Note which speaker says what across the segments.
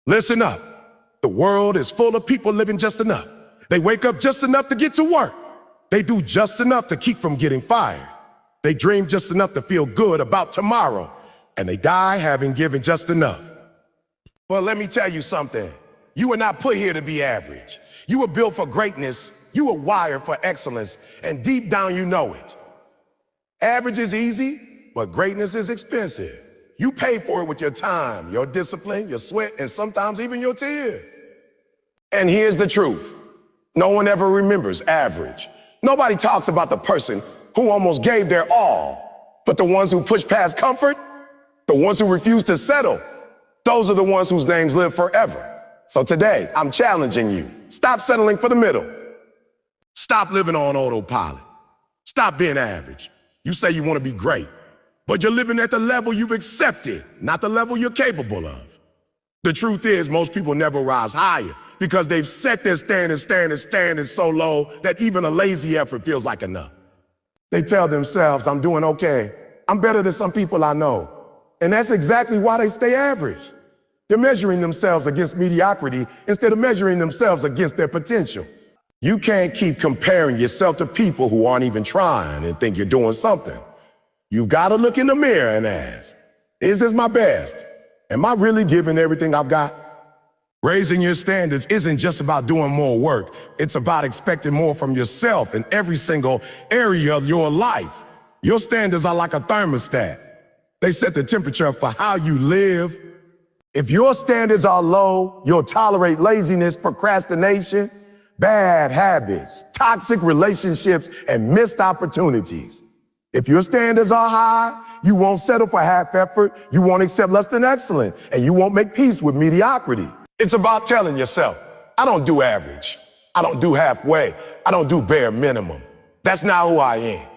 Speaker 1: Listen up. The world is full of people living just enough. They wake up just enough to get to work. They do just enough to keep from getting fired. They dream just enough to feel good about tomorrow. And they die having given just enough. Well, let me tell you something. You were not put here to be average. You were built for greatness. You were wired for excellence. And deep down, you know it. Average is easy, but greatness is expensive. You pay for it with your time, your discipline, your sweat, and sometimes even your tears. And here's the truth. No one ever remembers average. Nobody talks about the person who almost gave their all, but the ones who push past comfort, the ones who refuse to settle, those are the ones whose names live forever. So today, I'm challenging you. Stop settling for the middle. Stop living on autopilot. Stop being average. You say you want to be great, but you're living at the level you've accepted, not the level you're capable of. The truth is, most people never rise higher because they've set their standards so low that even a lazy effort feels like enough. They tell themselves, I'm doing okay. I'm better than some people I know. And that's exactly why they stay average. They're measuring themselves against mediocrity instead of measuring themselves against their potential. You can't keep comparing yourself to people who aren't even trying and think you're doing something. You've got to look in the mirror and ask, is this my best? Am I really giving everything I've got? Raising your standards isn't just about doing more work. It's about expecting more from yourself in every single area of your life. Your standards are like a thermostat. They set the temperature for how you live. If your standards are low, you'll tolerate laziness, procrastination, bad habits, toxic relationships, and missed opportunities. If your standards are high, you won't settle for half effort, you won't accept less than excellent, and you won't make peace with mediocrity. It's about telling yourself, I don't do average, I don't do halfway, I don't do bare minimum. That's not who I am.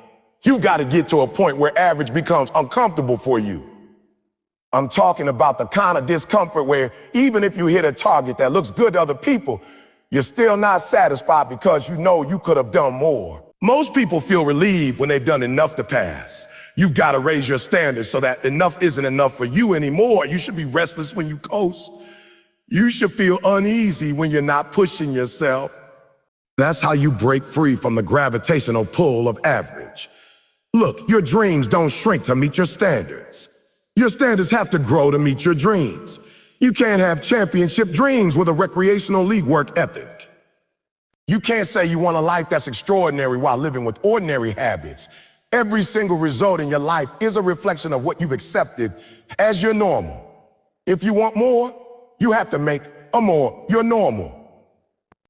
Speaker 1: You got to get to a point where average becomes uncomfortable for you. I'm talking about the kind of discomfort where even if you hit a target that looks good to other people, you're still not satisfied because you know you could have done more. Most people feel relieved when they've done enough to pass. You've got to raise your standards so that enough isn't enough for you anymore. You should be restless when you coast. You should feel uneasy when you're not pushing yourself. That's how you break free from the gravitational pull of average. Look, your dreams don't shrink to meet your standards. Your standards have to grow to meet your dreams. You can't have championship dreams with a recreational league work ethic. You can't say you want a life that's extraordinary while living with ordinary habits. Every single result in your life is a reflection of what you've accepted as your normal. If you want more, you have to make a more your normal.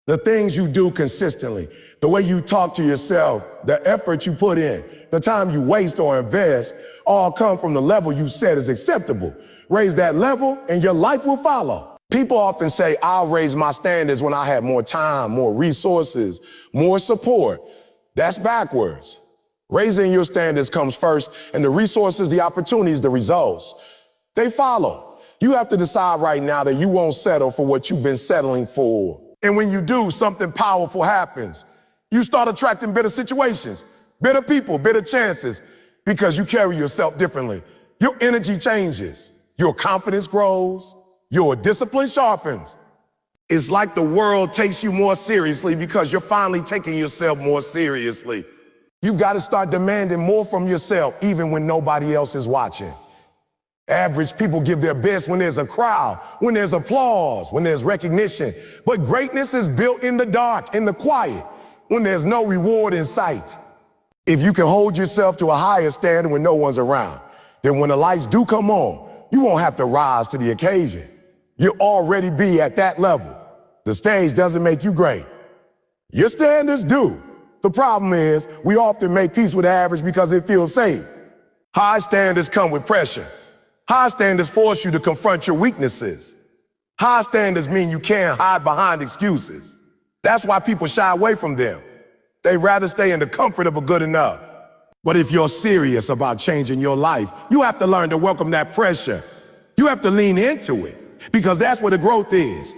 Speaker 1: The things you do consistently, the way you talk to yourself, the effort you put in, the time you waste or invest, all come from the level you set is acceptable. Raise that level and your life will follow. People often say, I'll raise my standards when I have more time, more resources, more support. That's backwards. Raising your standards comes first, and the resources, the opportunities, the results, they follow. You have to decide right now that you won't settle for what you've been settling for. And when you do, something powerful happens. You start attracting better situations, better people, better chances, because you carry yourself differently. Your energy changes. Your confidence grows. Your discipline sharpens. It's like the world takes you more seriously because you're finally taking yourself more seriously. You've got to start demanding more from yourself, even when nobody else is watching. Average people give their best when there's a crowd, when there's applause, when there's recognition. But greatness is built in the dark, in the quiet, when there's no reward in sight. If you can hold yourself to a higher standard when no one's around, then when the lights do come on, you won't have to rise to the occasion. You'll already be at that level. The stage doesn't make you great. Your standards do. The problem is we often make peace with average because it feels safe. High standards come with pressure. High standards force you to confront your weaknesses. High standards mean you can't hide behind excuses. That's why people shy away from them. They'd rather stay in the comfort of a good enough. But if you're serious about changing your life, you have to learn to welcome that pressure. You have to lean into it, because that's where the growth is.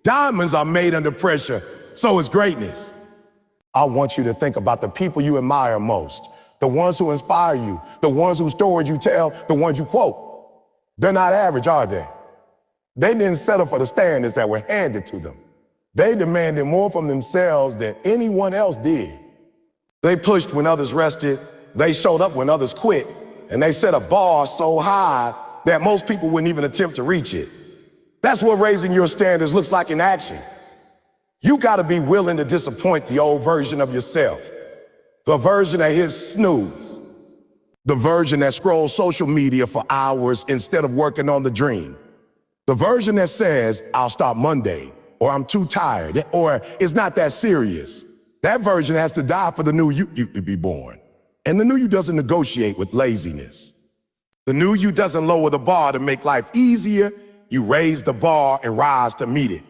Speaker 1: Diamonds are made under pressure, so is greatness. I want you to think about the people you admire most, the ones who inspire you, the ones whose stories you tell, the ones you quote. They're not average, are they? They didn't settle for the standards that were handed to them. They demanded more from themselves than anyone else did. They pushed when others rested, they showed up when others quit, and they set a bar so high that most people wouldn't even attempt to reach it. That's what raising your standards looks like in action. You gotta be willing to disappoint the old version of yourself, the version that hits snooze, the version that scrolls social media for hours instead of working on the dream, the version that says, I'll start Monday, or I'm too tired, or it's not that serious. That version has to die for the new you to be born. And the new you doesn't negotiate with laziness. The new you doesn't lower the bar to make life easier. You raise the bar and rise to meet it.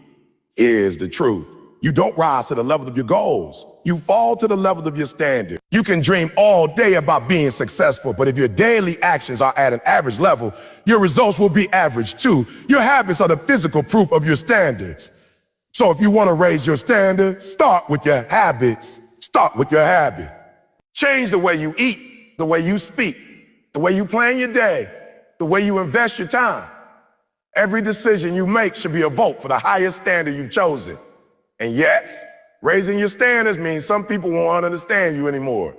Speaker 1: Here's the truth. You don't rise to the level of your goals. You fall to the level of your standard. You can dream all day about being successful, but if your daily actions are at an average level, your results will be average too. Your habits are the physical proof of your standards. So if you want to raise your standard, start with your habits. Start with your habit. Change the way you eat, the way you speak, the way you plan your day, the way you invest your time. Every decision you make should be a vote for the highest standard you've chosen. And yes, raising your standards means some people won't understand you anymore.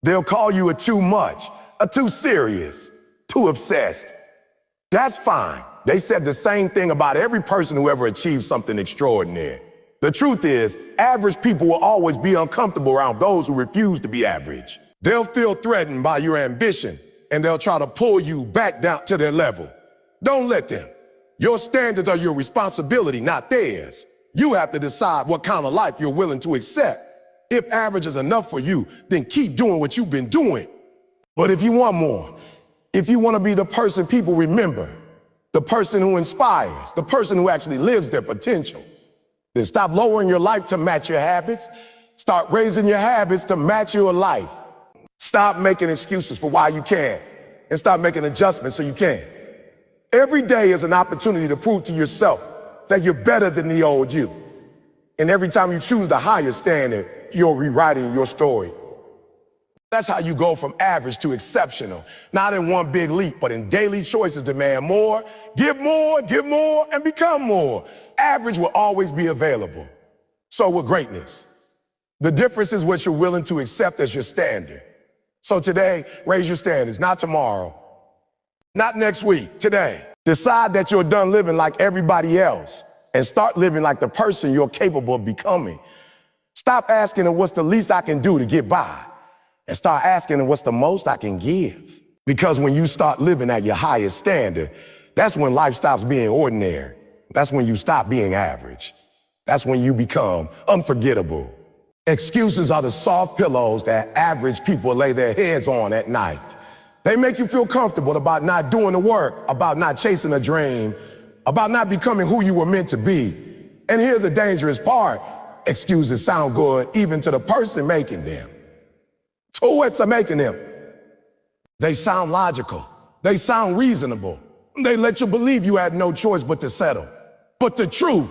Speaker 1: They'll call you a too much, a too serious, too obsessed. That's fine. They said the same thing about every person who ever achieved something extraordinary. The truth is, average people will always be uncomfortable around those who refuse to be average. They'll feel threatened by your ambition, and they'll try to pull you back down to their level. Don't let them. Your standards are your responsibility, not theirs. You have to decide what kind of life you're willing to accept. If average is enough for you, then keep doing what you've been doing. But if you want more, if you want to be the person people remember, the person who inspires, the person who actually lives their potential, then stop lowering your life to match your habits. Start raising your habits to match your life. Stop making excuses for why you can't, and start making adjustments so you can. Every day is an opportunity to prove to yourself that you're better than the old you. And every time you choose the higher standard, you're rewriting your story. That's how you go from average to exceptional. Not in one big leap, but in daily choices. Demand more, give more, and become more. Average will always be available. So will greatness. The difference is what you're willing to accept as your standard. So today, raise your standards, not tomorrow, not next week, today. Decide that you're done living like everybody else and start living like the person you're capable of becoming. Stop asking what's the least I can do to get by and start asking what's the most I can give. Because when you start living at your highest standard, that's when life stops being ordinary. That's when you stop being average. That's when you become unforgettable. Excuses are the soft pillows that average people lay their heads on at night. They make you feel comfortable about not doing the work, about not chasing a dream, about not becoming who you were meant to be. And here's the dangerous part. Excuses sound good even to the person making them. To what's making them? They sound logical. They sound reasonable. They let you believe you had no choice but to settle. But the truth,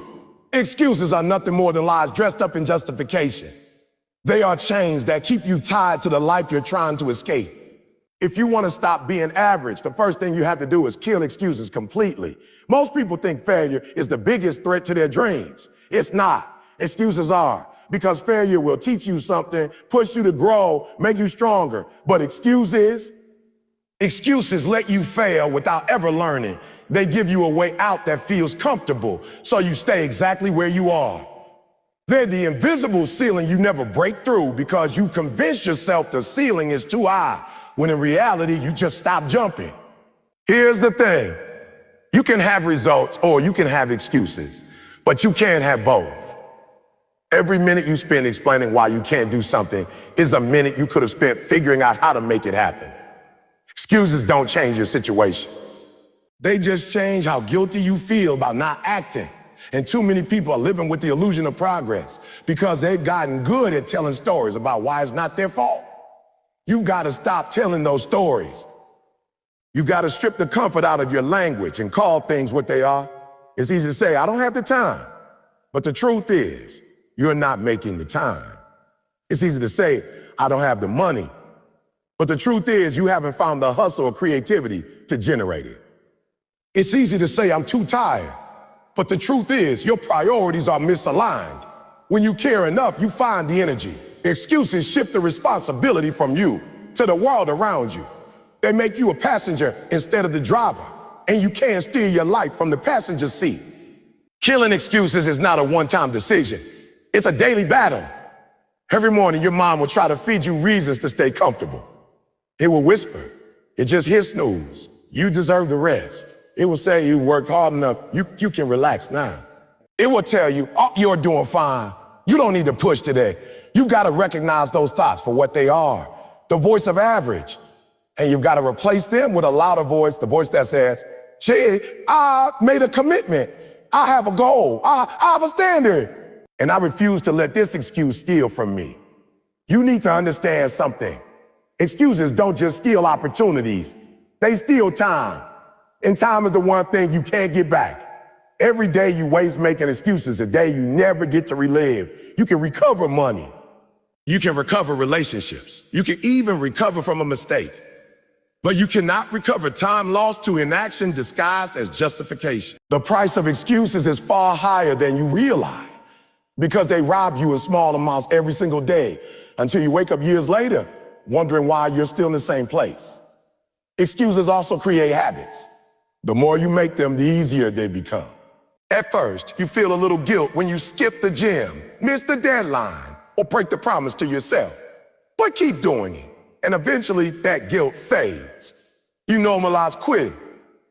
Speaker 1: excuses are nothing more than lies dressed up in justification. They are chains that keep you tied to the life you're trying to escape. If you want to stop being average, the first thing you have to do is kill excuses completely. Most people think failure is the biggest threat to their dreams. It's not. Excuses are, because failure will teach you something, push you to grow, make you stronger. But excuses let you fail without ever learning. They give you a way out that feels comfortable, so you stay exactly where you are. They're the invisible ceiling you never break through because you convince yourself the ceiling is too high, when in reality, you just stop jumping. Here's the thing. You can have results or you can have excuses, but you can't have both. Every minute you spend explaining why you can't do something is a minute you could have spent figuring out how to make it happen. Excuses don't change your situation. They just change how guilty you feel about not acting. And too many people are living with the illusion of progress because they've gotten good at telling stories about why it's not their fault. You've got to stop telling those stories. You've got to strip the comfort out of your language and call things what they are. It's easy to say, I don't have the time. But the truth is, you're not making the time. It's easy to say, I don't have the money. But the truth is, you haven't found the hustle or creativity to generate it. It's easy to say, I'm too tired. But the truth is, your priorities are misaligned. When you care enough, you find the energy. Excuses shift the responsibility from you to the world around you. They make you a passenger instead of the driver, and you can't steer your life from the passenger seat. Killing excuses is not a one-time decision. It's a daily battle. Every morning, your mom will try to feed you reasons to stay comfortable. It will whisper, "It just hit snooze. You deserve the rest." It will say you worked hard enough, you can relax now. It will tell you, "Oh, you're doing fine. You don't need to push today." You gotta recognize those thoughts for what they are, the voice of average. And you've gotta replace them with a louder voice, the voice that says, "Gee, I made a commitment. I have a goal. I have a standard. And I refuse to let this excuse steal from me." You need to understand something. Excuses don't just steal opportunities, they steal time. And time is the one thing you can't get back. Every day you waste making excuses, a day you never get to relive. You can recover money. You can recover relationships. You can even recover from a mistake. But you cannot recover time lost to inaction disguised as justification. The price of excuses is far higher than you realize because they rob you in small amounts every single day until you wake up years later wondering why you're still in the same place. Excuses also create habits. The more you make them, the easier they become. At first, you feel a little guilt when you skip the gym, miss the deadline, or break the promise to yourself. But keep doing it, and eventually that guilt fades. You normalize quitting.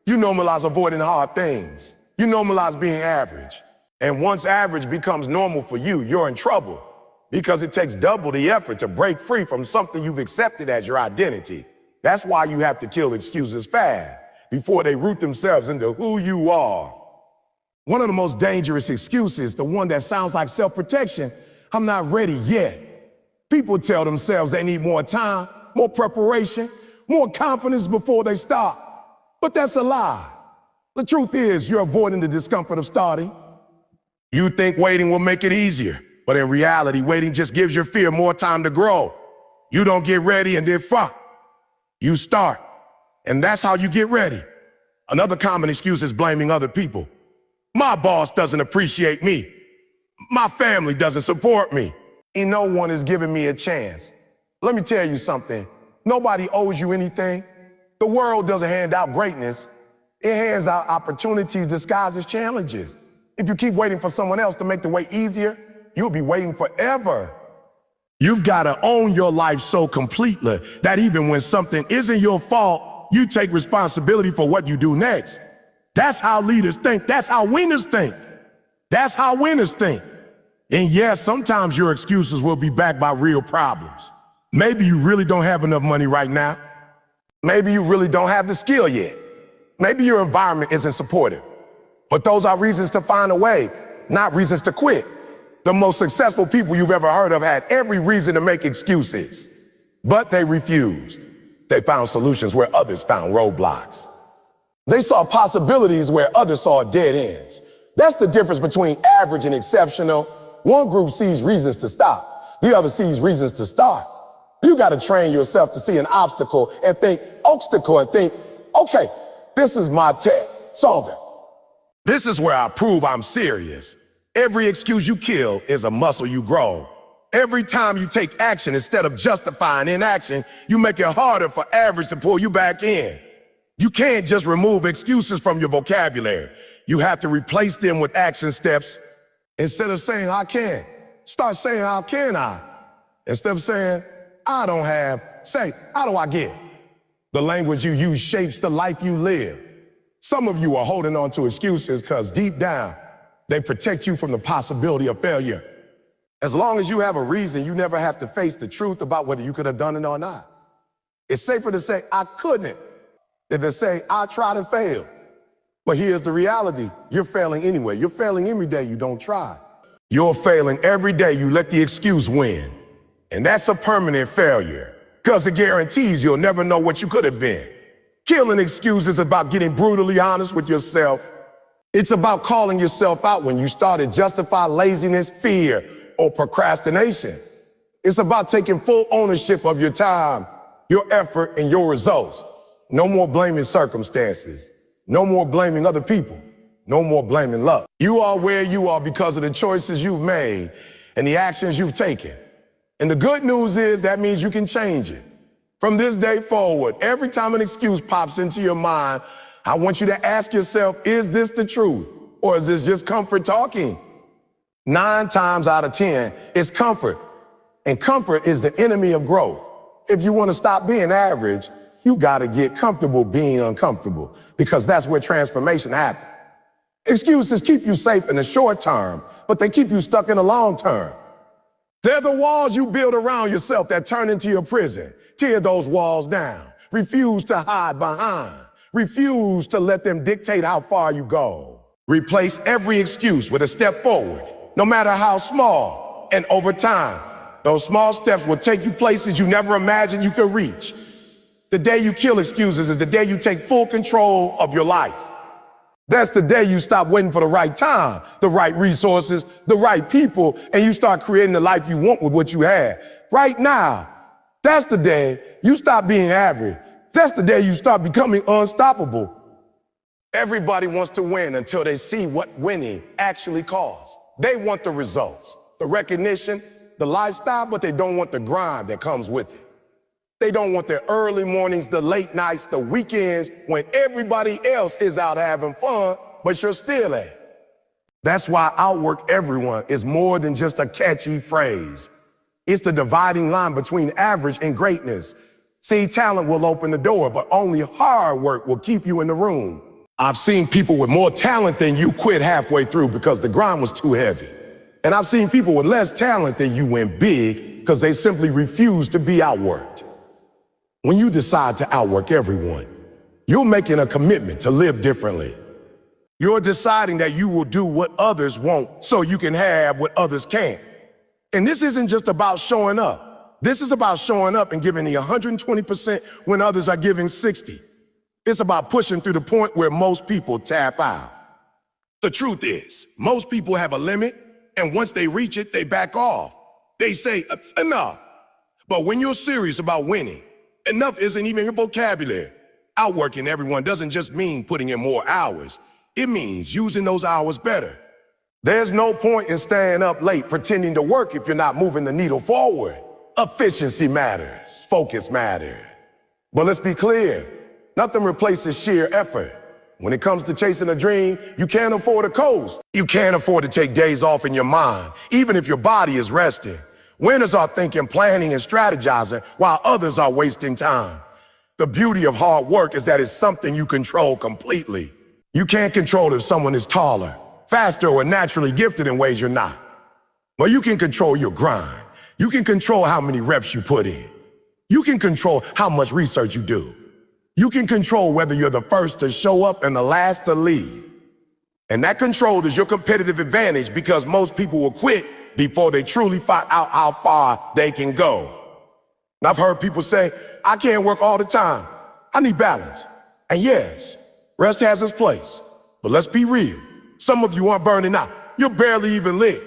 Speaker 1: You normalize avoiding hard things. You normalize being average. And once average becomes normal for you, you're in trouble because it takes double the effort to break free from something you've accepted as your identity. That's why you have to kill excuses fast before they root themselves into who you are. One of the most dangerous excuses, the one that sounds like self-protection, "I'm not ready yet." People tell themselves they need more time, more preparation, more confidence before they start. But that's a lie. The truth is, you're avoiding the discomfort of starting. You think waiting will make it easier, but in reality, waiting just gives your fear more time to grow. You don't get ready and then fuck. You start, and that's how you get ready. Another common excuse is blaming other people. "My boss doesn't appreciate me. My family doesn't support me. And no one is giving me a chance." Let me tell you something. Nobody owes you anything. The world doesn't hand out greatness. It hands out opportunities disguised as challenges. If you keep waiting for someone else to make the wait easier, you'll be waiting forever. You've got to own your life so completely that even when something isn't your fault, you take responsibility for what you do next. That's how leaders think. That's how winners think. That's how winners think. And yes, sometimes your excuses will be backed by real problems. Maybe you really don't have enough money right now. Maybe you really don't have the skill yet. Maybe your environment isn't supportive. But those are reasons to find a way, not reasons to quit. The most successful people you've ever heard of had every reason to make excuses, but they refused. They found solutions where others found roadblocks. They saw possibilities where others saw dead ends. That's the difference between average and exceptional. One group sees reasons to stop. The other sees reasons to start. You got to train yourself to see an obstacle and think, okay, this is my test. Solve it. This is where I prove I'm serious. Every excuse you kill is a muscle you grow. Every time you take action instead of justifying inaction, you make it harder for average to pull you back in. You can't just remove excuses from your vocabulary. You have to replace them with action steps. Instead of saying, "I can," start saying, "How can I?" Instead of saying, "I don't have," say, "How do I get?" The language you use shapes the life you live. Some of you are holding on to excuses because deep down, they protect you from the possibility of failure. As long as you have a reason, you never have to face the truth about whether you could have done it or not. It's safer to say, "I couldn't," than to say, "I tried and failed." But here's the reality. You're failing anyway. You're failing every day you don't try. You're failing every day you let the excuse win. And that's a permanent failure because it guarantees you'll never know what you could have been. Killing excuses is about getting brutally honest with yourself. It's about calling yourself out when you start to justify laziness, fear, or procrastination. It's about taking full ownership of your time, your effort, and your results. No more blaming circumstances. No more blaming other people. No more blaming luck. You are where you are because of the choices you've made and the actions you've taken. And the good news is that means you can change it. From this day forward, every time an excuse pops into your mind, I want you to ask yourself, is this the truth? Or is this just comfort talking? 9 times out of 10, it's comfort. And comfort is the enemy of growth. If you want to stop being average, you got to get comfortable being uncomfortable, because that's where transformation happens. Excuses keep you safe in the short term, but they keep you stuck in the long term. They're the walls you build around yourself that turn into your prison. Tear those walls down. Refuse to hide behind. Refuse to let them dictate how far you go. Replace every excuse with a step forward, no matter how small. And over time, those small steps will take you places you never imagined you could reach. The day you kill excuses is the day you take full control of your life. That's the day you stop waiting for the right time, the right resources, the right people, and you start creating the life you want with what you have. Right now, that's the day you stop being average. That's the day you start becoming unstoppable. Everybody wants to win until they see what winning actually costs. They want the results, the recognition, the lifestyle, but they don't want the grind that comes with it. They don't want the early mornings, the late nights, the weekends when everybody else is out having fun, but you're still at. That's why outwork everyone is more than just a catchy phrase. It's the dividing line between average and greatness. See, talent will open the door, but only hard work will keep you in the room. I've seen people with more talent than you quit halfway through because the grind was too heavy. And I've seen people with less talent than you went big because they simply refused to be outworked. When you decide to outwork everyone, you're making a commitment to live differently. You're deciding that you will do what others won't so you can have what others can't. And this isn't just about showing up. This is about showing up and giving the 120% when others are giving 60. It's about pushing through the point where most people tap out. The truth is, most people have a limit, and once they reach it, they back off. They say, enough. But when you're serious about winning, enough isn't even your vocabulary. Outworking everyone doesn't just mean putting in more hours. It means using those hours better. There's no point in staying up late pretending to work if you're not moving the needle forward. Efficiency matters. Focus matters. But let's be clear. Nothing replaces sheer effort. When it comes to chasing a dream, you can't afford to coast. You can't afford to take days off in your mind, even if your body is resting. Winners are thinking, planning, and strategizing, while others are wasting time. The beauty of hard work is that it's something you control completely. You can't control if someone is taller, faster, or naturally gifted in ways you're not. But you can control your grind. You can control how many reps you put in. You can control how much research you do. You can control whether you're the first to show up and the last to leave. And that control is your competitive advantage, because most people will quit before they truly find out how far they can go. And I've heard people say, I can't work all the time. I need balance. And yes, rest has its place. But let's be real. Some of you aren't burning out. You're barely even lit.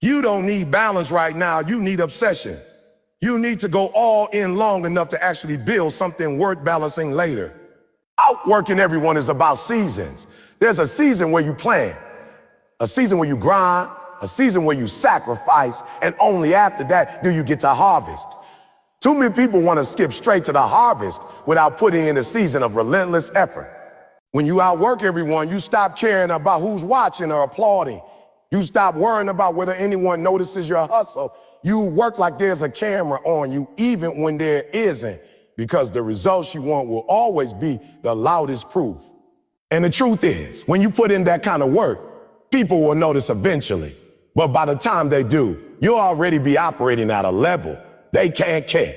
Speaker 1: You don't need balance right now. You need obsession. You need to go all in long enough to actually build something worth balancing later. Outworking everyone is about seasons. There's a season where you plan, a season where you grind, a season where you sacrifice, and only after that do you get to harvest. Too many people want to skip straight to the harvest without putting in a season of relentless effort. When you outwork everyone, you stop caring about who's watching or applauding. You stop worrying about whether anyone notices your hustle. You work like there's a camera on you, even when there isn't, because the results you want will always be the loudest proof. And the truth is, when you put in that kind of work, people will notice eventually. But by the time they do, you'll already be operating at a level they can't catch.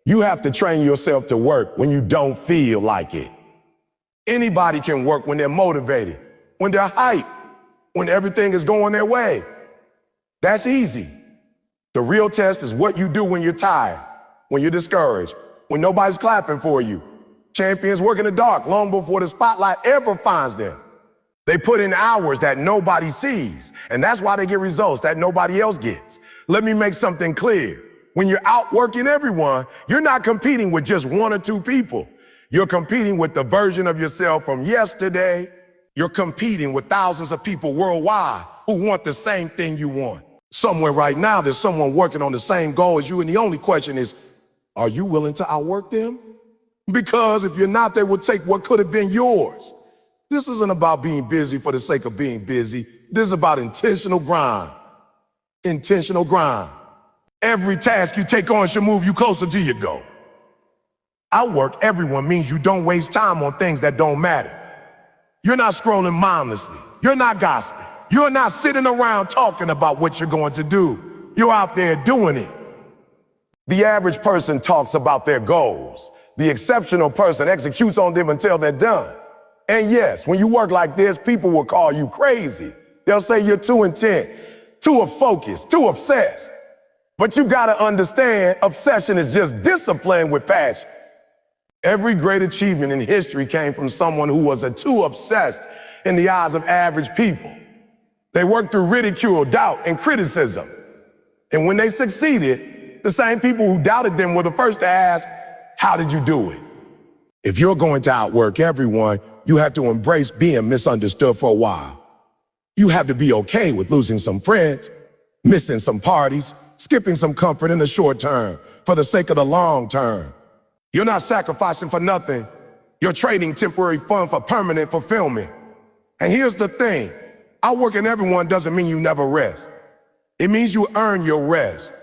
Speaker 1: You have to train yourself to work when you don't feel like it. Anybody can work when they're motivated, when they're hyped, when everything is going their way. That's easy. The real test is what you do when you're tired, when you're discouraged, when nobody's clapping for you. Champions work in the dark long before the spotlight ever finds them. They put in hours that nobody sees, and that's why they get results that nobody else gets. Let me make something clear. When you're outworking everyone, you're not competing with just 1 or 2 people. You're competing with the version of yourself from yesterday, You're competing with thousands of people worldwide who want the same thing you want. Somewhere right now, there's someone working on the same goal as you, and the only question is, are you willing to outwork them? Because if you're not, they will take what could have been yours. This isn't about being busy for the sake of being busy. This is about intentional grind. Intentional grind. Every task you take on should move you closer to your goal. Outwork everyone means you don't waste time on things that don't matter. You're not scrolling mindlessly. You're not gossiping. You're not sitting around talking about what you're going to do. You're out there doing it. The average person talks about their goals. The exceptional person executes on them until they're done. And yes, when you work like this, people will call you crazy. They'll say you're too intent, too focused, too obsessed. But you gotta understand, obsession is just discipline with passion. Every great achievement in history came from someone who was too obsessed in the eyes of average people. They worked through ridicule, doubt, and criticism. And when they succeeded, the same people who doubted them were the first to ask, how did you do it? If you're going to outwork everyone, you have to embrace being misunderstood for a while. You have to be okay with losing some friends, missing some parties, skipping some comfort in the short term for the sake of the long term. You're not sacrificing for nothing. You're trading temporary fun for permanent fulfillment. And here's the thing, outworking everyone doesn't mean you never rest. It means you earn your rest.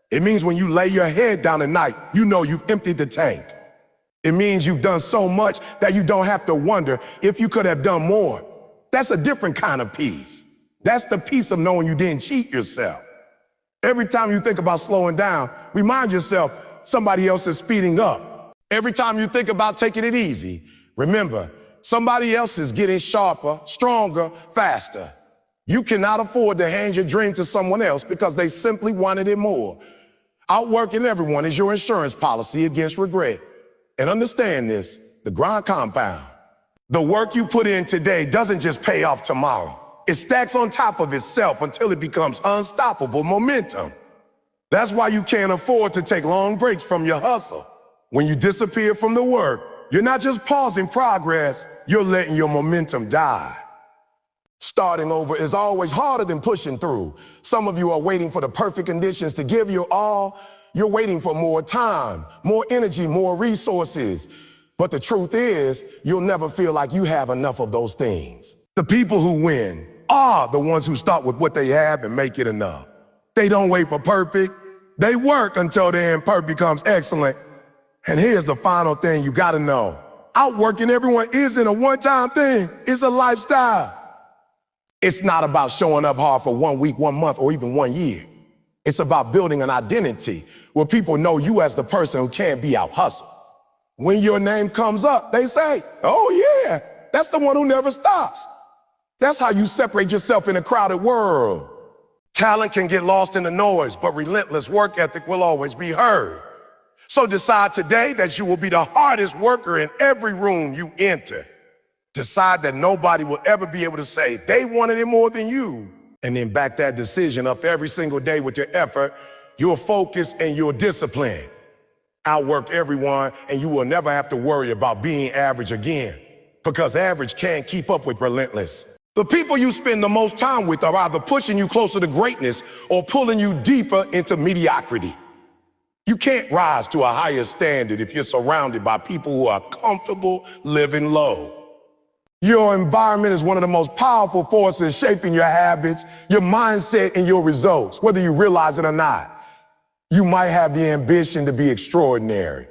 Speaker 1: It means when you lay your head down at night, you know you've emptied the tank. It means you've done so much that you don't have to wonder if you could have done more. That's a different kind of peace. That's the peace of knowing you didn't cheat yourself. Every time you think about slowing down, remind yourself somebody else is speeding up. Every time you think about taking it easy, remember, somebody else is getting sharper, stronger, faster. You cannot afford to hand your dream to someone else because they simply wanted it more. Outworking everyone is your insurance policy against regret. And understand this, the grind compound. The work you put in today doesn't just pay off tomorrow. It stacks on top of itself until it becomes unstoppable momentum. That's why you can't afford to take long breaks from your hustle. When you disappear from the work, you're not just pausing progress, you're letting your momentum die. Starting over is always harder than pushing through. Some of you are waiting for the perfect conditions to give you all. You're waiting for more time, more energy, more resources. But the truth is, you'll never feel like you have enough of those things. The people who win are the ones who start with what they have and make it enough. They don't wait for perfect. They work until their imperfect becomes excellent. And here's the final thing you gotta know. Outworking everyone isn't a one-time thing, it's a lifestyle. It's not about showing up hard for 1 week, 1 month, or even 1 year. It's about building an identity where people know you as the person who can't be out-hustled. When your name comes up, they say, oh yeah, that's the one who never stops. That's how you separate yourself in a crowded world. Talent can get lost in the noise, but relentless work ethic will always be heard. So decide today that you will be the hardest worker in every room you enter. Decide that nobody will ever be able to say they wanted it more than you. And then back that decision up every single day with your effort, your focus, and your discipline. Outwork everyone, and you will never have to worry about being average again, because average can't keep up with relentless. The people you spend the most time with are either pushing you closer to greatness or pulling you deeper into mediocrity. You can't rise to a higher standard if you're surrounded by people who are comfortable living low. Your environment is one of the most powerful forces shaping your habits, your mindset, and your results, whether you realize it or not. You might have the ambition to be extraordinary,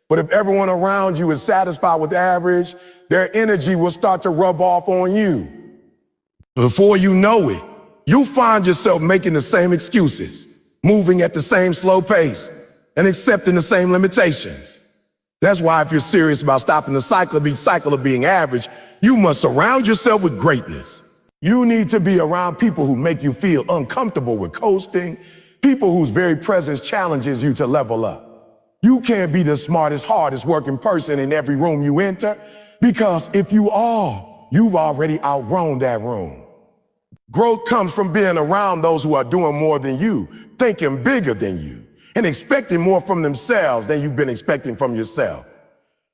Speaker 1: but if everyone around you is satisfied with average, their energy will start to rub off on you. Before you know it, you'll find yourself making the same excuses, moving at the same slow pace, and accepting the same limitations. That's why if you're serious about stopping the cycle of being average, you must surround yourself with greatness. You need to be around people who make you feel uncomfortable with coasting, people whose very presence challenges you to level up. You can't be the smartest, hardest working person in every room you enter, because if you are, you've already outgrown that room. Growth comes from being around those who are doing more than you, thinking bigger than you, and expecting more from themselves than you've been expecting from yourself.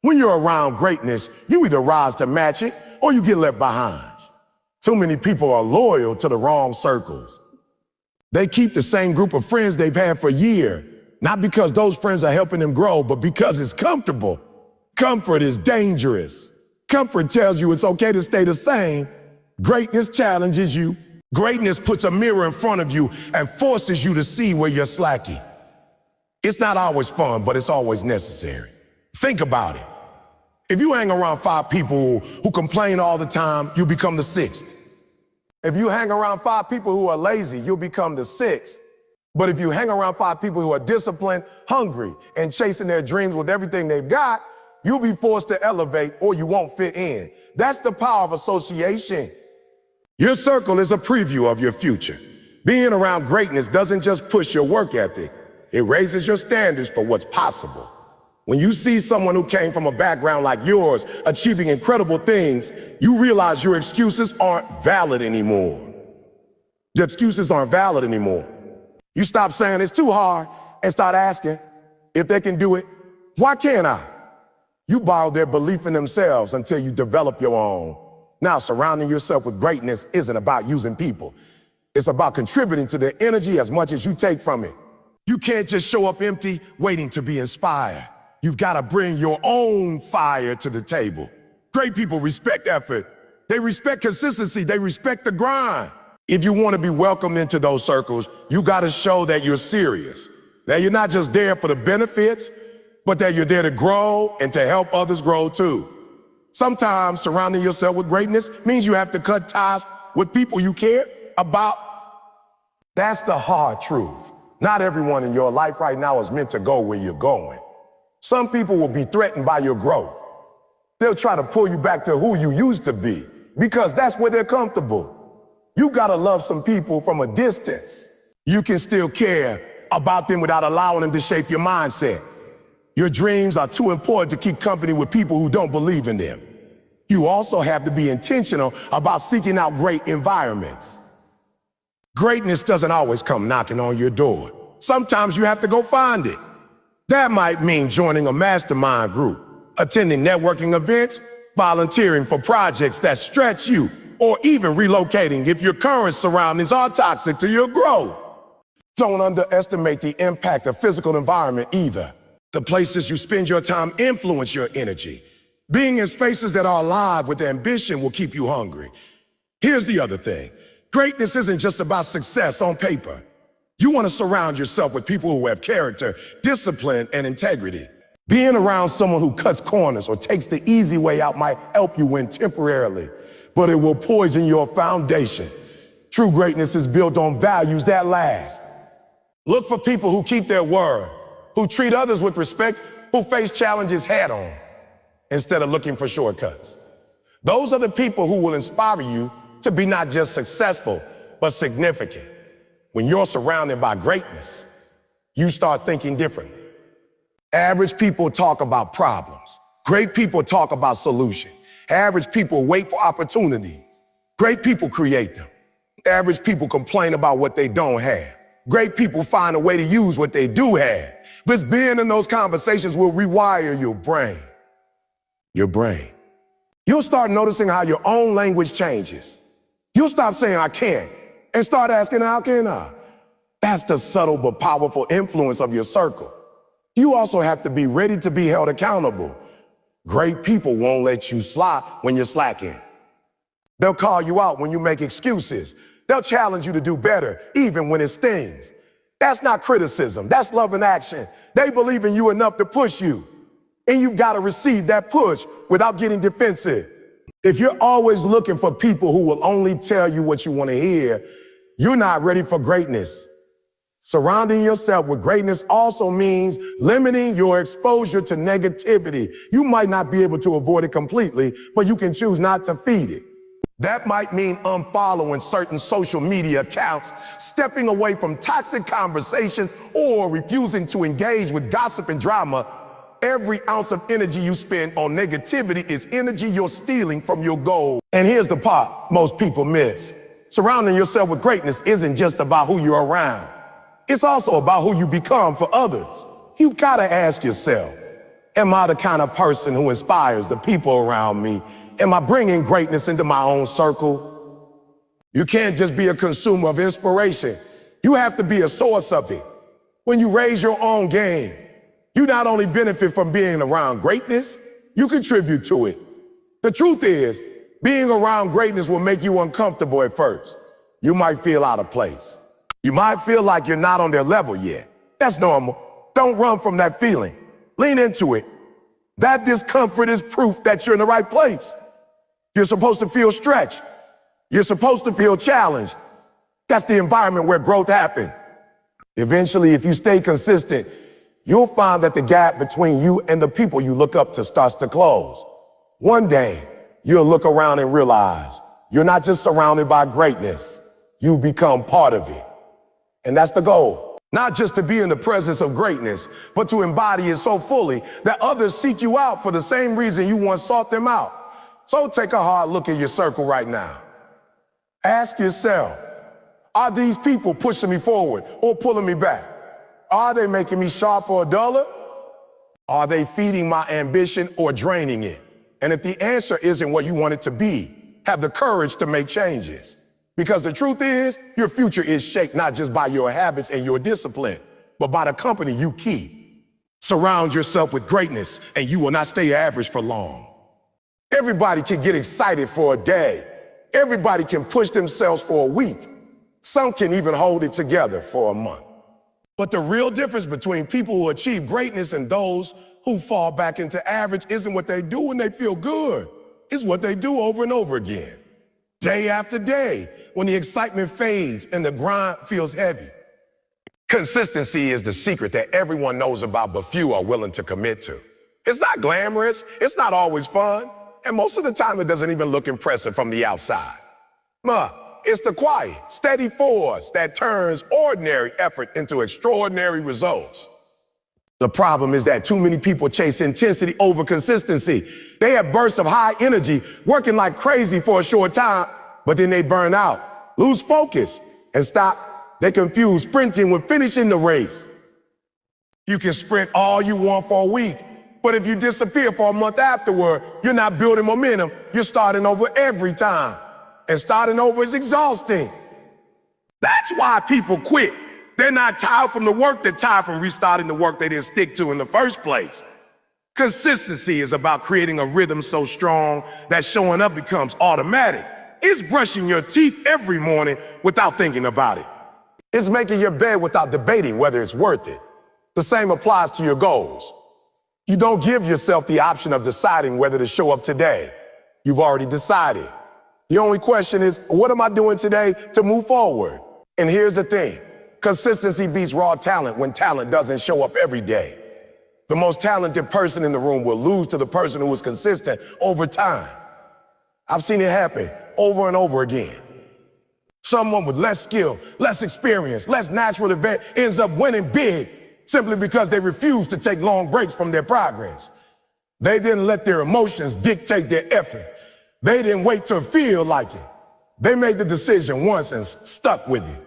Speaker 1: When you're around greatness, you either rise to match it or you get left behind. Too many people are loyal to the wrong circles. They keep the same group of friends they've had for years, not because those friends are helping them grow, but because it's comfortable. Comfort is dangerous. Comfort tells you it's okay to stay the same. Greatness challenges you. Greatness puts a mirror in front of you and forces you to see where you're slacking. It's not always fun, but it's always necessary. Think about it. If you hang around 5 people who complain all the time, you become the 6th. If you hang around 5 people who are lazy, you'll become the 6th. But if you hang around 5 people who are disciplined, hungry, and chasing their dreams with everything they've got, you'll be forced to elevate or you won't fit in. That's the power of association. Your circle is a preview of your future. Being around greatness doesn't just push your work ethic, it raises your standards for what's possible. When you see someone who came from a background like yours achieving incredible things, you realize your excuses aren't valid anymore. Your excuses aren't valid anymore. You stop saying it's too hard and start asking, if they can do it, why can't I? You borrow their belief in themselves until you develop your own. Now, surrounding yourself with greatness isn't about using people. It's about contributing to their energy as much as you take from it. You can't just show up empty, waiting to be inspired. You've got to bring your own fire to the table. Great people respect effort. They respect consistency. They respect the grind. If you want to be welcomed into those circles, you got to show that you're serious. That you're not just there for the benefits, but that you're there to grow and to help others grow too. Sometimes surrounding yourself with greatness means you have to cut ties with people you care about. That's the hard truth. Not everyone in your life right now is meant to go where you're going. Some people will be threatened by your growth. They'll try to pull you back to who you used to be because that's where they're comfortable. You gotta love some people from a distance. You can still care about them without allowing them to shape your mindset. Your dreams are too important to keep company with people who don't believe in them. You also have to be intentional about seeking out great environments. Greatness doesn't always come knocking on your door. Sometimes you have to go find it. That might mean joining a mastermind group, attending networking events, volunteering for projects that stretch you, or even relocating if your current surroundings are toxic to your growth. Don't underestimate the impact of physical environment either. The places you spend your time influence your energy. Being in spaces that are alive with ambition will keep you hungry. Here's the other thing. Greatness isn't just about success on paper. You want to surround yourself with people who have character, discipline, and integrity. Being around someone who cuts corners or takes the easy way out might help you win temporarily, but it will poison your foundation. True greatness is built on values that last. Look for people who keep their word, who treat others with respect, who face challenges head on, instead of looking for shortcuts. Those are the people who will inspire you to be not just successful, but significant. When you're surrounded by greatness, you start thinking differently. Average people talk about problems. Great people talk about solutions. Average people wait for opportunities. Great people create them. Average people complain about what they don't have. Great people find a way to use what they do have. But being in those conversations will rewire your brain. Your brain. You'll start noticing how your own language changes. You'll stop saying, I can't, and start asking, how can I? That's the subtle but powerful influence of your circle. You also have to be ready to be held accountable. Great people won't let you slide when you're slacking. They'll call you out when you make excuses. They'll challenge you to do better, even when it stings. That's not criticism, that's love in action. They believe in you enough to push you. And you've got to receive that push without getting defensive. If you're always looking for people who will only tell you what you want to hear, you're not ready for greatness. Surrounding yourself with greatness also means limiting your exposure to negativity. You might not be able to avoid it completely, but you can choose not to feed it. That might mean unfollowing certain social media accounts, stepping away from toxic conversations, or refusing to engage with gossip and drama. Every ounce of energy you spend on negativity is energy you're stealing from your goal. And here's the part most people miss. Surrounding yourself with greatness isn't just about who you're around. It's also about who you become for others. You gotta ask yourself, am I the kind of person who inspires the people around me? Am I bringing greatness into my own circle? You can't just be a consumer of inspiration. You have to be a source of it. When you raise your own game, you not only benefit from being around greatness, you contribute to it. The truth is, being around greatness will make you uncomfortable at first. You might feel out of place. You might feel like you're not on their level yet. That's normal. Don't run from that feeling. Lean into it. That discomfort is proof that you're in the right place. You're supposed to feel stretched. You're supposed to feel challenged. That's the environment where growth happens. Eventually, if you stay consistent, you'll find that the gap between you and the people you look up to starts to close. One day, you'll look around and realize you're not just surrounded by greatness, you become part of it. And that's the goal. Not just to be in the presence of greatness, but to embody it so fully that others seek you out for the same reason you once sought them out. So take a hard look at your circle right now. Ask yourself, are these people pushing me forward or pulling me back? Are they making me sharper or duller? Are they feeding my ambition or draining it? And if the answer isn't what you want it to be, have the courage to make changes. Because the truth is, your future is shaped not just by your habits and your discipline, but by the company you keep. Surround yourself with greatness and you will not stay average for long. Everybody can get excited for a day. Everybody can push themselves for a week. Some can even hold it together for a month. But the real difference between people who achieve greatness and those who fall back into average isn't what they do when they feel good. It's what they do over and over again. Day after day, when the excitement fades and the grind feels heavy. Consistency is the secret that everyone knows about, but few are willing to commit to. It's not glamorous, it's not always fun, and most of the time it doesn't even look impressive from the outside. It's the quiet, steady force that turns ordinary effort into extraordinary results. The problem is that too many people chase intensity over consistency. They have bursts of high energy, working like crazy for a short time, but then they burn out, lose focus, and stop. They confuse sprinting with finishing the race. You can sprint all you want for a week, but if you disappear for a month afterward, you're not building momentum. You're starting over every time. And starting over is exhausting. That's why people quit. They're not tired from the work, they're tired from restarting the work they didn't stick to in the first place. Consistency is about creating a rhythm so strong that showing up becomes automatic. It's brushing your teeth every morning without thinking about it. It's making your bed without debating whether it's worth it. The same applies to your goals. You don't give yourself the option of deciding whether to show up today. You've already decided. The only question is, what am I doing today to move forward? And here's the thing. Consistency beats raw talent when talent doesn't show up every day. The most talented person in the room will lose to the person who is consistent over time. I've seen it happen over and over again. Someone with less skill, less experience, less natural event ends up winning big simply because they refuse to take long breaks from their progress. They didn't let their emotions dictate their effort. They didn't wait to feel like it. They made the decision once and stuck with it.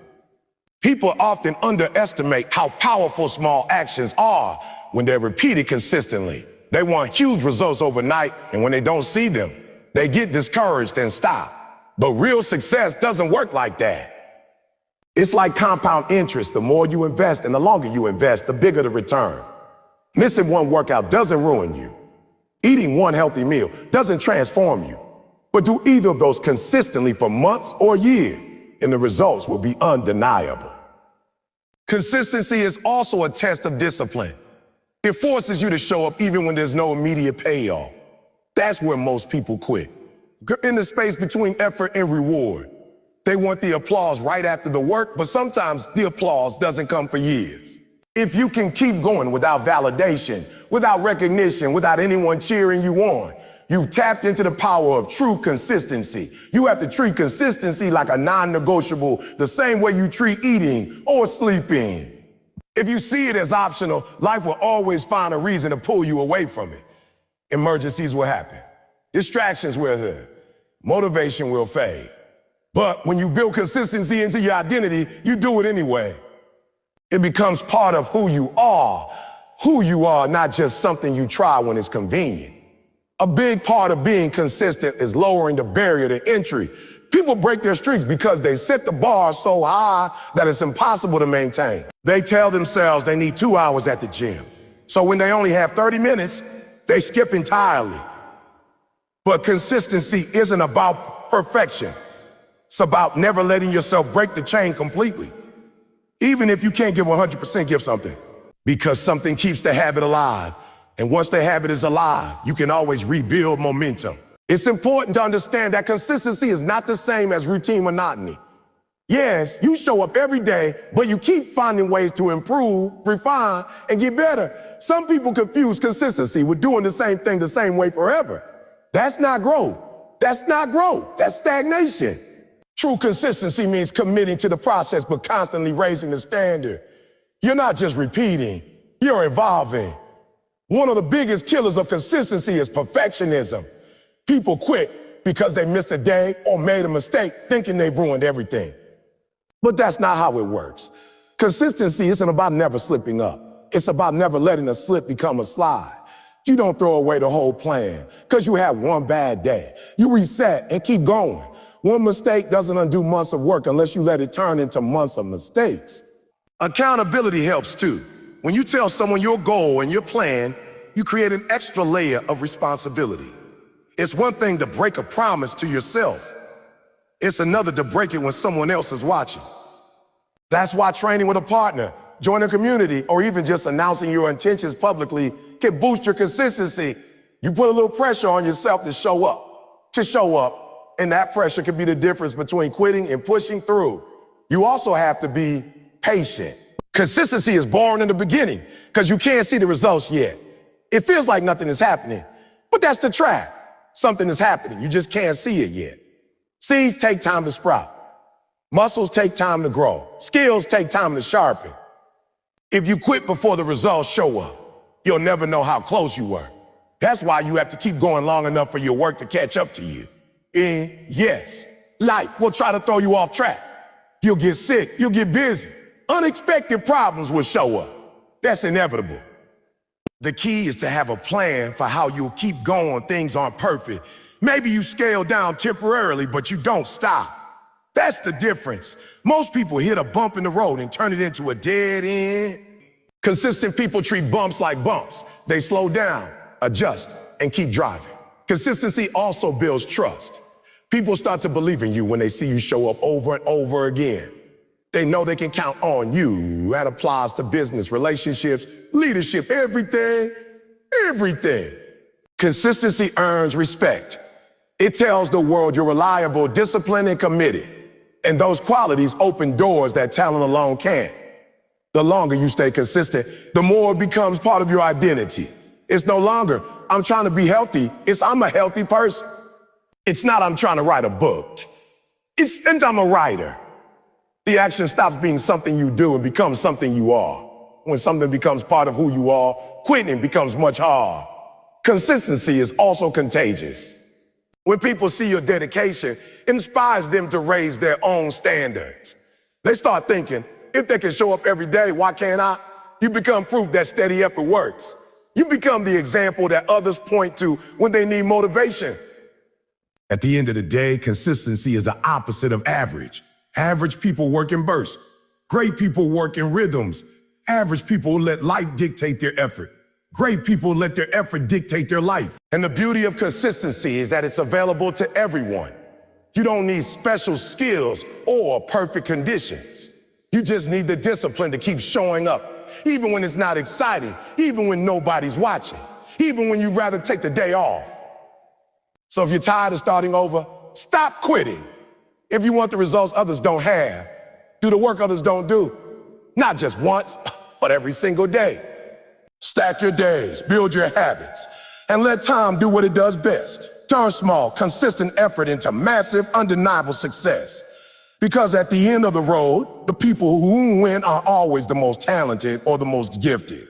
Speaker 1: People often underestimate how powerful small actions are when they're repeated consistently. They want huge results overnight, and when they don't see them, they get discouraged and stop. But real success doesn't work like that. It's like compound interest. The more you invest and the longer you invest, the bigger the return. Missing one workout doesn't ruin you. Eating one healthy meal doesn't transform you. But do either of those consistently for months or years, and the results will be undeniable. Consistency is also a test of discipline. It forces you to show up even when there's no immediate payoff. That's where most people quit. In the space between effort and reward. They want the applause right after the work, but sometimes the applause doesn't come for years. If you can keep going without validation, without recognition, without anyone cheering you on, you've tapped into the power of true consistency. You have to treat consistency like a non-negotiable, the same way you treat eating or sleeping. If you see it as optional, life will always find a reason to pull you away from it. Emergencies will happen. Distractions will hurt. Motivation will fade. But when you build consistency into your identity, you do it anyway. It becomes part of who you are. Who you are, not just something you try when it's convenient. A big part of being consistent is lowering the barrier to entry. People break their streaks because they set the bar so high that it's impossible to maintain. They tell themselves they need 2 hours at the gym. So when they only have 30 minutes, they skip entirely. But consistency isn't about perfection. It's about never letting yourself break the chain completely. Even if you can't give 100%, give something. Because something keeps the habit alive. And once the habit is alive, you can always rebuild momentum. It's important to understand that consistency is not the same as routine monotony. Yes, you show up every day, but you keep finding ways to improve, refine, and get better. Some people confuse consistency with doing the same thing the same way forever. That's not growth. That's not growth. That's stagnation. True consistency means committing to the process, but constantly raising the standard. You're not just repeating, you're evolving. One of the biggest killers of consistency is perfectionism. People quit because they missed a day or made a mistake thinking they've ruined everything. But that's not how it works. Consistency isn't about never slipping up. It's about never letting a slip become a slide. You don't throw away the whole plan because you had one bad day. You reset and keep going. One mistake doesn't undo months of work unless you let it turn into months of mistakes. Accountability helps too. When you tell someone your goal and your plan, you create an extra layer of responsibility. It's one thing to break a promise to yourself. It's another to break it when someone else is watching. That's why training with a partner, joining a community, or even just announcing your intentions publicly can boost your consistency. You put a little pressure on yourself to show up, and that pressure can be the difference between quitting and pushing through. You also have to be patient. Consistency is boring in the beginning because you can't see the results yet. It feels like nothing is happening, but that's the trap. Something is happening, you just can't see it yet. Seeds take time to sprout. Muscles take time to grow. Skills take time to sharpen. If you quit before the results show up, you'll never know how close you were. That's why you have to keep going long enough for your work to catch up to you. And yes, life will try to throw you off track. You'll get sick, you'll get busy. Unexpected problems will show up. That's inevitable. The key is to have a plan for how you'll keep going when things aren't perfect. Maybe you scale down temporarily, but you don't stop. That's the difference. Most people hit a bump in the road and turn it into a dead end. Consistent people treat bumps like bumps. They slow down, adjust, and keep driving. Consistency also builds trust. People start to believe in you when they see you show up over and over again. They know they can count on you. That applies to business, relationships, leadership, everything. Consistency earns respect. It tells the world you're reliable, disciplined, and committed. And those qualities open doors that talent alone can't. The longer you stay consistent, the more it becomes part of your identity. It's no longer, I'm trying to be healthy. It's, I'm a healthy person. It's not, I'm trying to write a book. It's, and I'm a writer. The action stops being something you do and becomes something you are. When something becomes part of who you are, quitting becomes much harder. Consistency is also contagious. When people see your dedication, it inspires them to raise their own standards. They start thinking, if they can show up every day, why can't I? You become proof that steady effort works. You become the example that others point to when they need motivation. At the end of the day, consistency is the opposite of average. Average people work in bursts. Great people work in rhythms. Average people let life dictate their effort. Great people let their effort dictate their life. And the beauty of consistency is that it's available to everyone. You don't need special skills or perfect conditions. You just need the discipline to keep showing up, even when it's not exciting, even when nobody's watching, even when you'd rather take the day off. So if you're tired of starting over, stop quitting. If you want the results others don't have, do the work others don't do. Not just once, but every single day. Stack your days, build your habits, and let time do what it does best. Turn small, consistent effort into massive, undeniable success. Because at the end of the road, the people who win are always the most talented or the most gifted.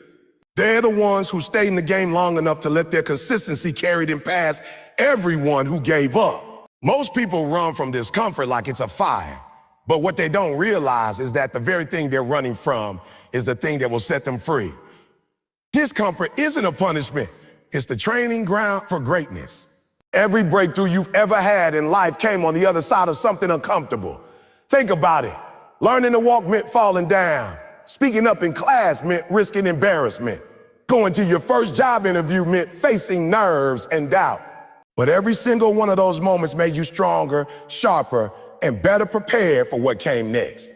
Speaker 1: They're the ones who stayed in the game long enough to let their consistency carry them past everyone who gave up. Most people run from discomfort like it's a fire, but what they don't realize is that the very thing they're running from is the thing that will set them free. Discomfort isn't a punishment, it's the training ground for greatness. Every breakthrough you've ever had in life came on the other side of something uncomfortable. Think about it. Learning to walk meant falling down. Speaking up in class meant risking embarrassment. Going to your first job interview meant facing nerves and doubt. But every single one of those moments made you stronger, sharper, and better prepared for what came next.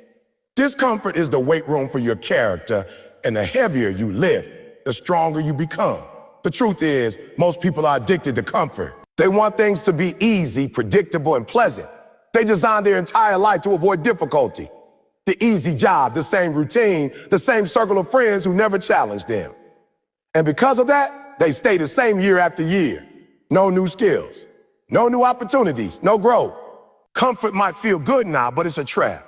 Speaker 1: Discomfort is the weight room for your character, and the heavier you lift, the stronger you become. The truth is, most people are addicted to comfort. They want things to be easy, predictable, and pleasant. They design their entire life to avoid difficulty. The easy job, the same routine, the same circle of friends who never challenged them. And because of that, they stay the same year after year. No new skills, no new opportunities, no growth. Comfort might feel good now, but it's a trap.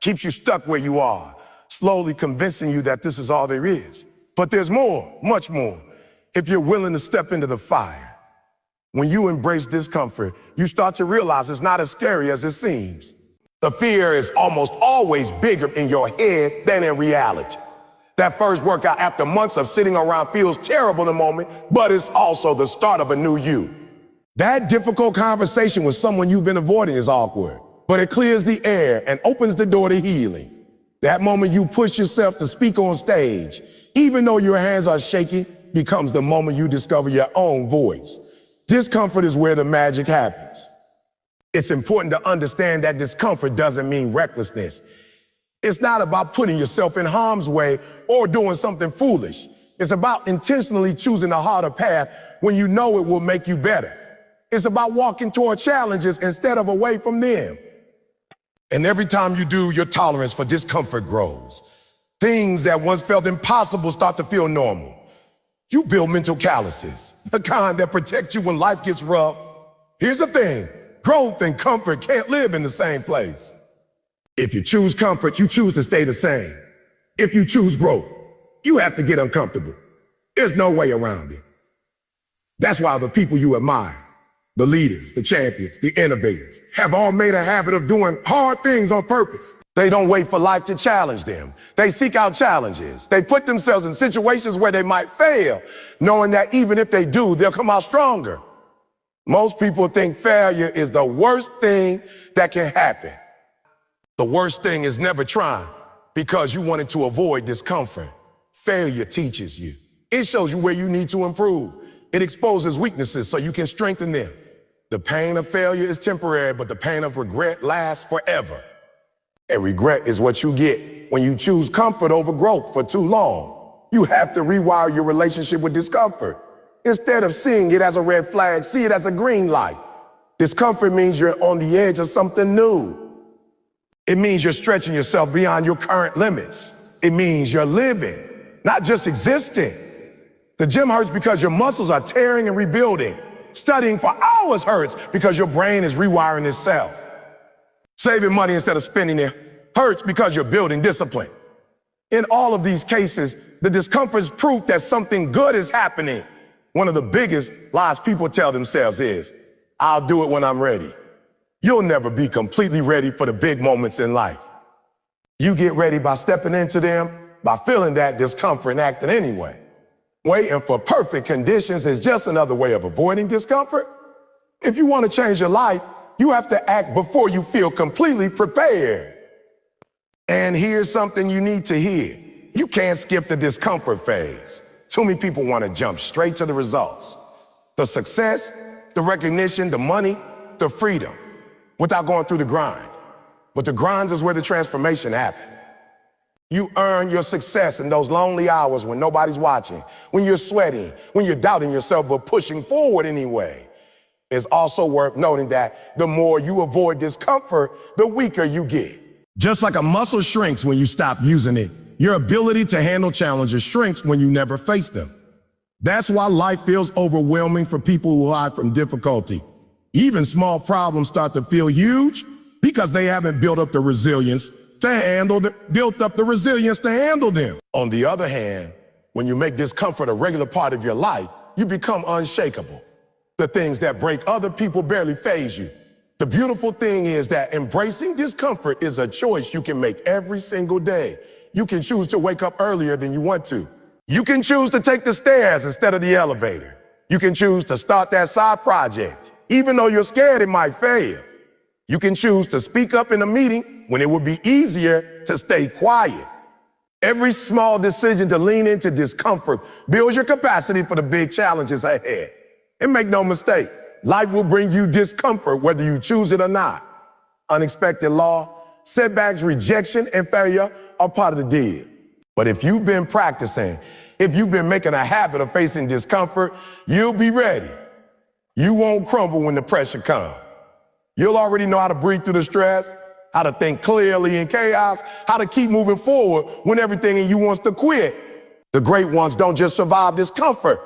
Speaker 1: Keeps you stuck where you are, slowly convincing you that this is all there is. But there's more, much more, if you're willing to step into the fire. When you embrace discomfort, you start to realize it's not as scary as it seems. The fear is almost always bigger in your head than in reality. That first workout after months of sitting around feels terrible in the moment, but it's also the start of a new you. That difficult conversation with someone you've been avoiding is awkward, but it clears the air and opens the door to healing. That moment you push yourself to speak on stage, even though your hands are shaky, becomes the moment you discover your own voice. Discomfort is where the magic happens. It's important to understand that discomfort doesn't mean recklessness. It's not about putting yourself in harm's way or doing something foolish. It's about intentionally choosing a harder path when you know it will make you better. It's about walking toward challenges instead of away from them. And every time you do, your tolerance for discomfort grows. Things that once felt impossible start to feel normal. You build mental calluses, the kind that protect you when life gets rough. Here's the thing, growth and comfort can't live in the same place. If you choose comfort, you choose to stay the same. If you choose growth, you have to get uncomfortable. There's no way around it. That's why the people you admire, the leaders, the champions, the innovators, have all made a habit of doing hard things on purpose. They don't wait for life to challenge them. They seek out challenges. They put themselves in situations where they might fail, knowing that even if they do, they'll come out stronger. Most people think failure is the worst thing that can happen. The worst thing is never trying because you wanted to avoid discomfort. Failure teaches you. It shows you where you need to improve. It exposes weaknesses so you can strengthen them. The pain of failure is temporary, but the pain of regret lasts forever. And regret is what you get when you choose comfort over growth for too long. You have to rewire your relationship with discomfort. Instead of seeing it as a red flag, see it as a green light. Discomfort means you're on the edge of something new. It means you're stretching yourself beyond your current limits. It means you're living, not just existing. The gym hurts because your muscles are tearing and rebuilding. Studying for hours hurts because your brain is rewiring itself. Saving money instead of spending it hurts because you're building discipline. In all of these cases, the discomfort is proof that something good is happening. One of the biggest lies people tell themselves is, I'll do it when I'm ready. You'll never be completely ready for the big moments in life. You get ready by stepping into them, by feeling that discomfort and acting anyway. Waiting for perfect conditions is just another way of avoiding discomfort. If you want to change your life, you have to act before you feel completely prepared. And here's something you need to hear. You can't skip the discomfort phase. Too many people want to jump straight to the results. The success, the recognition, the money, the freedom, without going through the grind. But the grind is where the transformation happens. You earn your success in those lonely hours when nobody's watching, when you're sweating, when you're doubting yourself but pushing forward anyway. It's also worth noting that the more you avoid discomfort, the weaker you get. Just like a muscle shrinks when you stop using it, your ability to handle challenges shrinks when you never face them. That's why life feels overwhelming for people who hide from difficulty. Even small problems start to feel huge because they haven't built up the resilience to handle them. On the other hand, when you make discomfort a regular part of your life, you become unshakable. The things that break other people barely faze you. The beautiful thing is that embracing discomfort is a choice you can make every single day. You can choose to wake up earlier than you want to. You can choose to take the stairs instead of the elevator. You can choose to start that side project. Even though you're scared it might fail, you can choose to speak up in a meeting when it would be easier to stay quiet. Every small decision to lean into discomfort builds your capacity for the big challenges ahead. And make no mistake, life will bring you discomfort whether you choose it or not. Unexpected loss, setbacks, rejection, and failure are part of the deal. But if you've been practicing, if you've been making a habit of facing discomfort, you'll be ready. You won't crumble when the pressure comes. You'll already know how to breathe through the stress, how to think clearly in chaos, how to keep moving forward when everything in you wants to quit. The great ones don't just survive discomfort.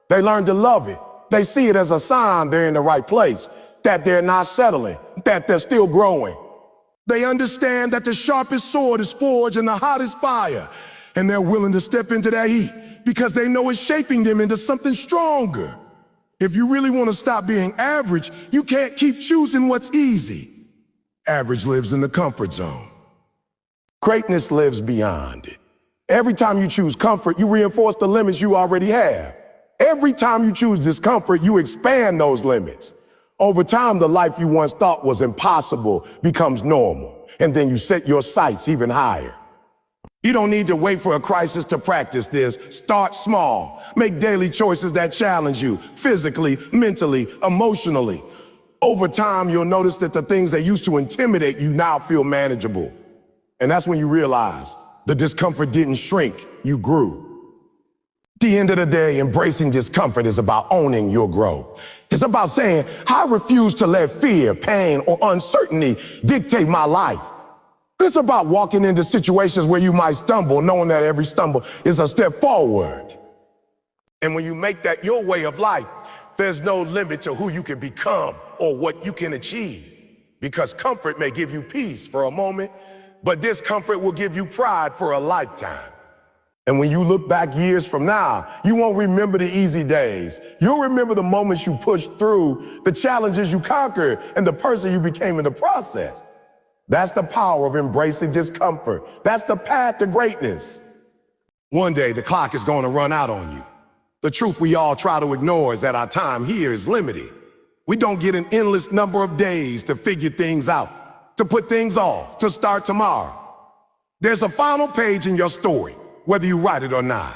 Speaker 1: They learn to love it. They see it as a sign they're in the right place, that they're not settling, that they're still growing. They understand that the sharpest sword is forged in the hottest fire, and they're willing to step into that heat because they know it's shaping them into something stronger. If you really want to stop being average, you can't keep choosing what's easy. Average lives in the comfort zone. Greatness lives beyond it. Every time you choose comfort, you reinforce the limits you already have. Every time you choose discomfort, you expand those limits. Over time, the life you once thought was impossible becomes normal, and then you set your sights even higher. You don't need to wait for a crisis to practice this. Start small. Make daily choices that challenge you physically, mentally, emotionally. Over time, you'll notice that the things that used to intimidate you now feel manageable. And that's when you realize the discomfort didn't shrink, you grew. At the end of the day, embracing discomfort is about owning your growth. It's about saying, I refuse to let fear, pain, or uncertainty dictate my life. It's about walking into situations where you might stumble, knowing that every stumble is a step forward. And when you make that your way of life, there's no limit to who you can become or what you can achieve. Because comfort may give you peace for a moment, but discomfort will give you pride for a lifetime. And when you look back years from now, you won't remember the easy days. You'll remember the moments you pushed through, the challenges you conquered, and the person you became in the process. That's the power of embracing discomfort. That's the path to greatness. One day, the clock is going to run out on you. The truth we all try to ignore is that our time here is limited. We don't get an endless number of days to figure things out, to put things off, to start tomorrow. There's a final page in your story, whether you write it or not.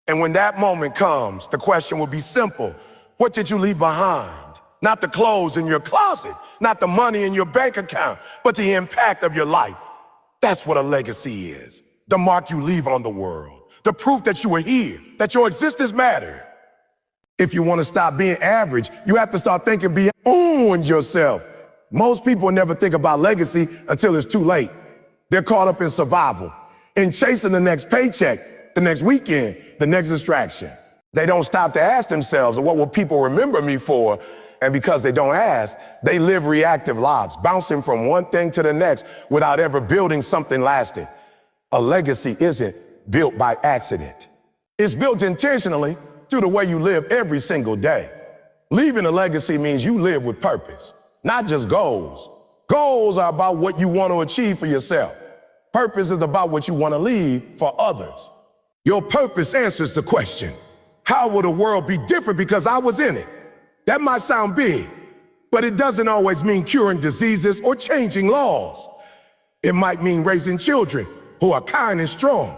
Speaker 1: And when that moment comes, the question will be simple. What did you leave behind? Not the clothes in your closet, not the money in your bank account, but the impact of your life. That's what a legacy is. The mark you leave on the world. The proof that you were here, that your existence mattered. If you want to stop being average, you have to start thinking beyond yourself. Most people never think about legacy until it's too late. They're caught up in survival, in chasing the next paycheck, the next weekend, the next distraction. They don't stop to ask themselves, what will people remember me for? And because they don't ask, they live reactive lives, bouncing from one thing to the next without ever building something lasting. A legacy isn't built by accident. It's built intentionally through the way you live every single day. Leaving a legacy means you live with purpose, not just goals. Goals are about what you want to achieve for yourself. Purpose is about what you want to leave for others. Your purpose answers the question, how will the world be different because I was in it? That might sound big, but it doesn't always mean curing diseases or changing laws. It might mean raising children who are kind and strong.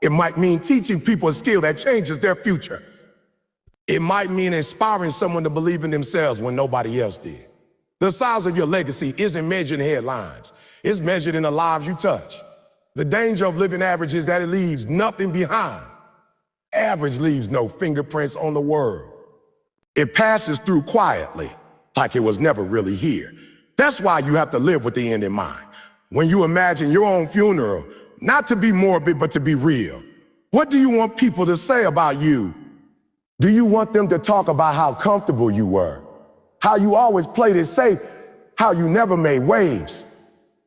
Speaker 1: It might mean teaching people a skill that changes their future. It might mean inspiring someone to believe in themselves when nobody else did. The size of your legacy isn't measured in headlines. It's measured in the lives you touch. The danger of living average is that it leaves nothing behind. Average leaves no fingerprints on the world. It passes through quietly, like it was never really here. That's why you have to live with the end in mind. When you imagine your own funeral, not to be morbid, but to be real. What do you want people to say about you? Do you want them to talk about how comfortable you were? How you always played it safe? How you never made waves?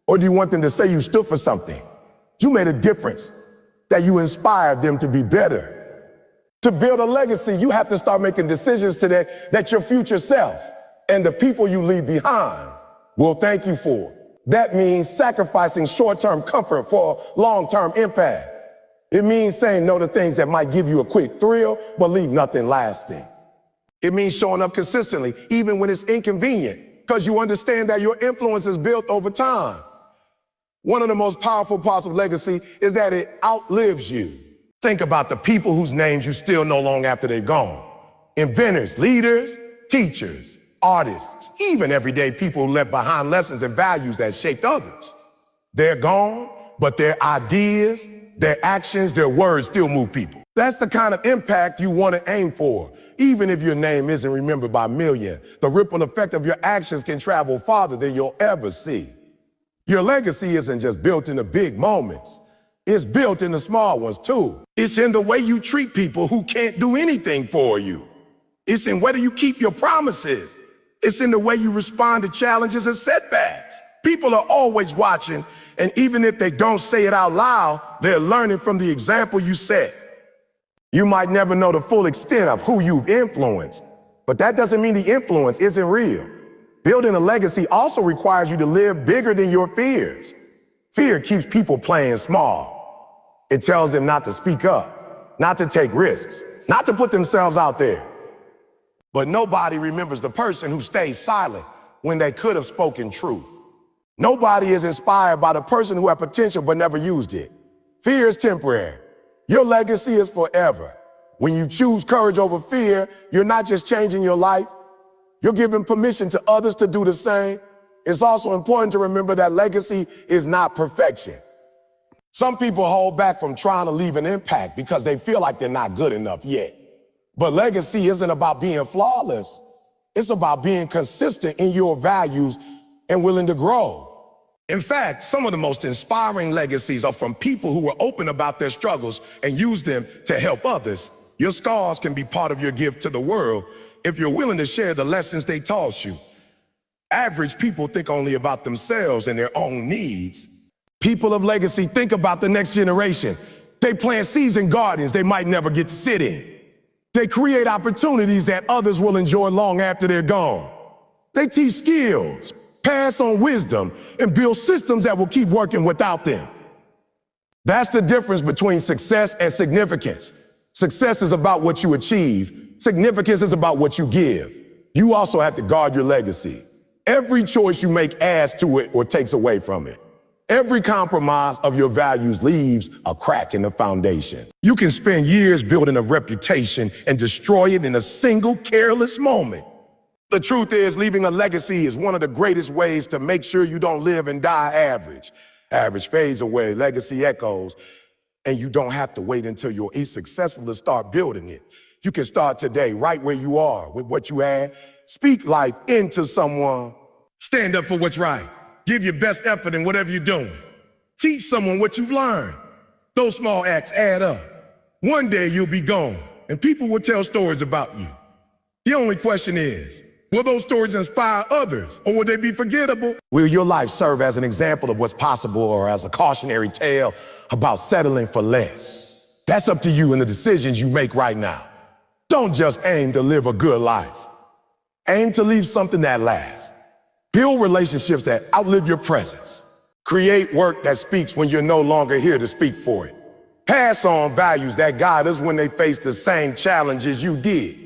Speaker 1: Or do you want them to say you stood for something? You made a difference, that you inspired them to be better. To build a legacy, you have to start making decisions today that your future self and the people you leave behind will thank you for. That means sacrificing short-term comfort for long-term impact. It means saying no to things that might give you a quick thrill, but leave nothing lasting. It means showing up consistently, even when it's inconvenient, because you understand that your influence is built over time. One of the most powerful parts of legacy is that it outlives you. Think about the people whose names you still know long after they're gone. Inventors, leaders, teachers, artists, even everyday people who left behind lessons and values that shaped others. They're gone, but their ideas, their actions, their words still move people. That's the kind of impact you want to aim for. Even if your name isn't remembered by millions, the ripple effect of your actions can travel farther than you'll ever see. Your legacy isn't just built in the big moments. It's built in the small ones too. It's in the way you treat people who can't do anything for you. It's in whether you keep your promises. It's in the way you respond to challenges and setbacks. People are always watching, and even if they don't say it out loud, they're learning from the example you set. You might never know the full extent of who you've influenced, but that doesn't mean the influence isn't real. Building a legacy also requires you to live bigger than your fears. Fear keeps people playing small. It tells them not to speak up, not to take risks, not to put themselves out there. But nobody remembers the person who stayed silent when they could have spoken truth. Nobody is inspired by the person who had potential but never used it. Fear is temporary. Your legacy is forever. When you choose courage over fear, you're not just changing your life, you're giving permission to others to do the same. It's also important to remember that legacy is not perfection. Some people hold back from trying to leave an impact because they feel like they're not good enough yet. But legacy isn't about being flawless. It's about being consistent in your values and willing to grow. In fact, some of the most inspiring legacies are from people who were open about their struggles and used them to help others. Your scars can be part of your gift to the world if you're willing to share the lessons they taught you. Average people think only about themselves and their own needs. People of legacy think about the next generation. They plant seeds in gardens they might never get to sit in. They create opportunities that others will enjoy long after they're gone. They teach skills, pass on wisdom, and build systems that will keep working without them. That's the difference between success and significance. Success is about what you achieve. Significance is about what you give. You also have to guard your legacy. Every choice you make adds to it or takes away from it. Every compromise of your values leaves a crack in the foundation. You can spend years building a reputation and destroy it in a single careless moment. The truth is, leaving a legacy is one of the greatest ways to make sure you don't live and die average. Average fades away, legacy echoes, and you don't have to wait until you're successful to start building it. You can start today, right where you are, with what you have. Speak life into someone. Stand up for what's right. Give your best effort in whatever you're doing. Teach someone what you've learned. Those small acts add up. One day you'll be gone, and people will tell stories about you. The only question is, will those stories inspire others, or will they be forgettable? Will your life serve as an example of what's possible or as a cautionary tale about settling for less? That's up to you and the decisions you make right now. Don't just aim to live a good life. Aim to leave something that lasts. Build relationships that outlive your presence. Create work that speaks when you're no longer here to speak for it. Pass on values that guide us when they face the same challenges you did.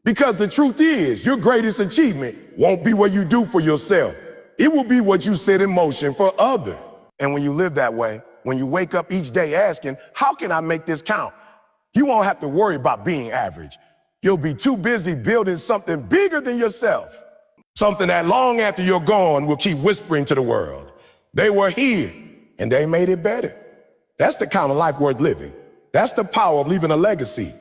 Speaker 1: Because the truth is, your greatest achievement won't be what you do for yourself. It will be what you set in motion for others. And when you live that way, when you wake up each day asking, how can I make this count? You won't have to worry about being average. You'll be too busy building something bigger than yourself. Something that long after you're gone will keep whispering to the world. They were here and they made it better. That's the kind of life worth living. That's the power of leaving a legacy.